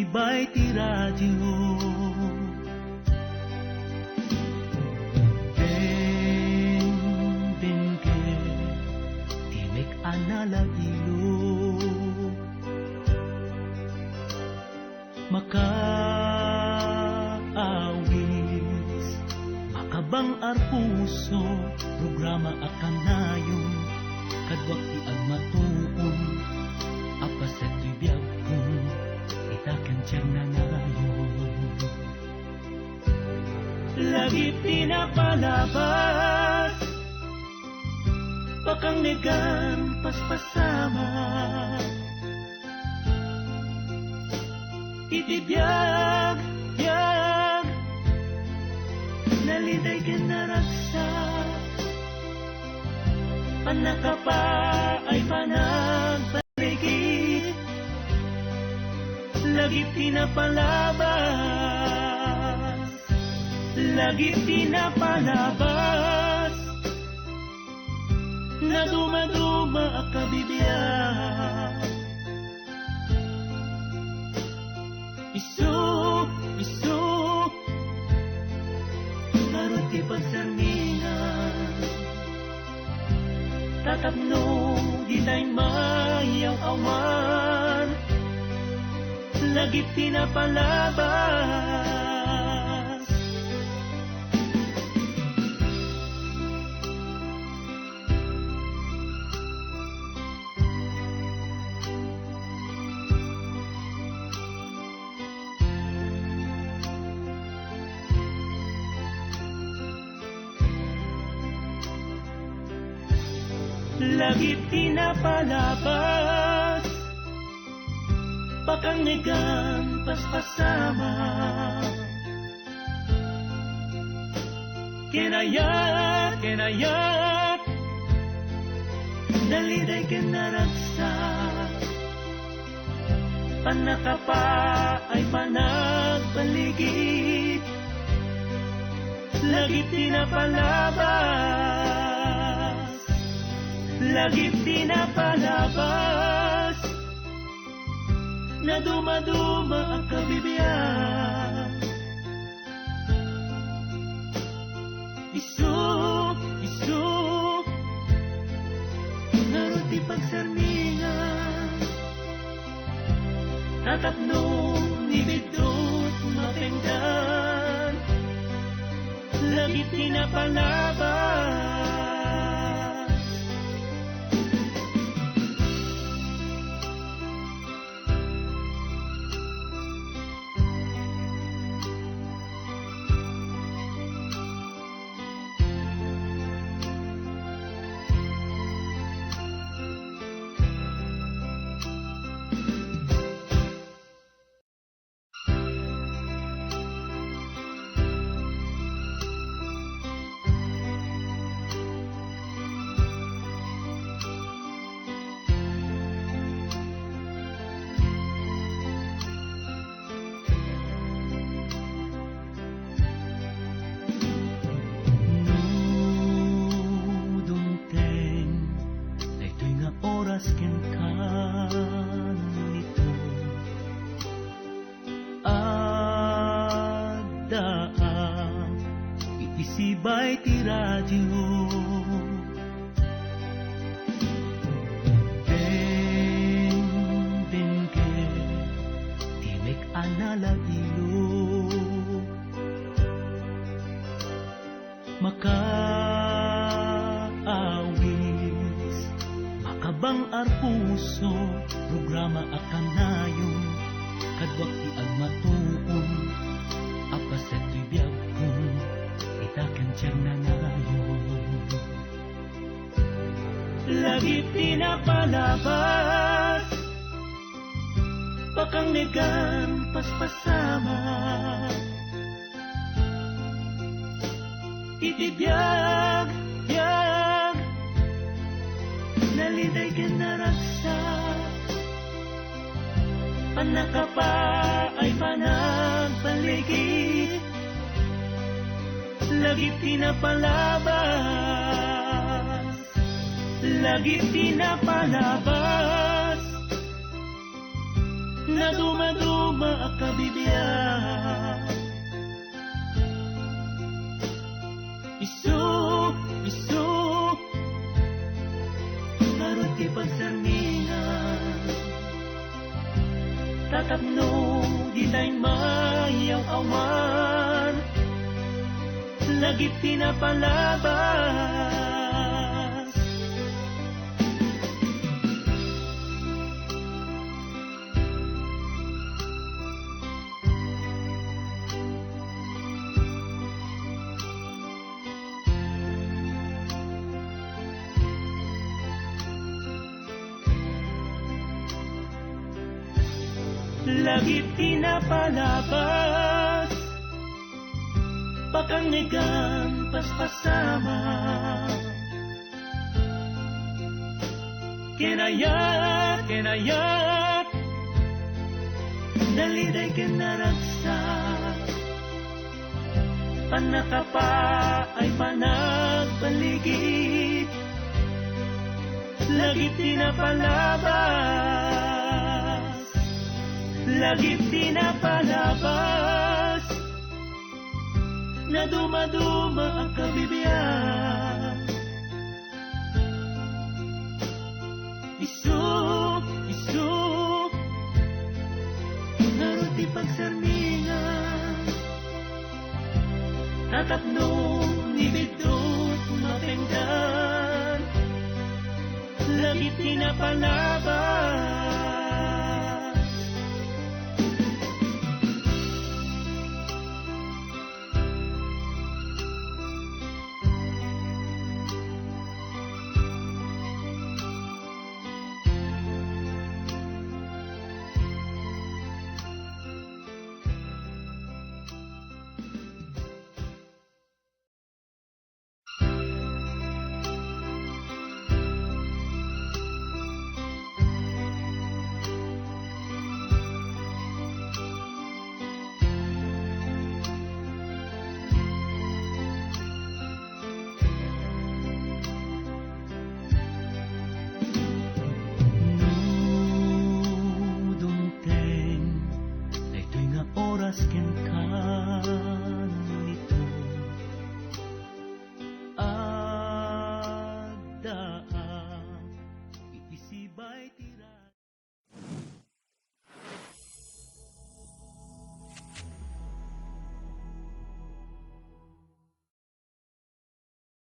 ibisibay ti radyo. Dengdengge ti mek-anala ilo, makaawis makabang arpuso, programa akanayon kadwak ti agmatuon, apaset ti biyag kong itakan tiyang nangayon. Lagi pinapalabas bakang negan paspasama, itibiyag biyag naliday ka naraksa, panakapa ay panagpaligid, lagi pinapalabas, lagi pinapalabas, na dumaduma ang kabibiyag. Isu, isu, karot ti pagsarmingan, tatapno di tayo mayaw awan, lagi pinapalabas. Lagi pinapalabas bakang negan paspasama, kinayat, kinayat daliday ka naraksa, panakapa ay panagpaligid, lagi pinapalabas, lagi pinapalabas, na dumaduma ang kabibiyag. Isu, isu, narot di pagsarmingan, tatapnong nibidot mapenggan, lagi pinapalabas. Ibisibay ti radyo. Dengdengge ti mek-anala ilo, makaawis makabang arpuso, programa akanayon kadwak ti agmatuon, apaset ti biyag kong itakan tiyang nangayon. Lagi pinapalabas bakang negan paspasama, itibiyag biyag naliday ka naraksa, panakapa ay panagpaligid, lagi pinapalabas, lagi pinapalabas, na dumaduma ang kabibiyak. Isu, isu, karot ti pagsarmingan. Tatapno di tayo mayaw awan, lagip tinapalabas. Lagip tinapalabas, pakangigan paspasama. Kinayat, kinayat, daliday kinaragsak. Panakapa ay panagbaligid, lagip tinapalabas, lagip tinapalabas, na dumaduma ang kabibiyak. Isu, isu, naroon di pagsarmingan. Tatapno ni bidot mapenggan, lagip tinapalabas.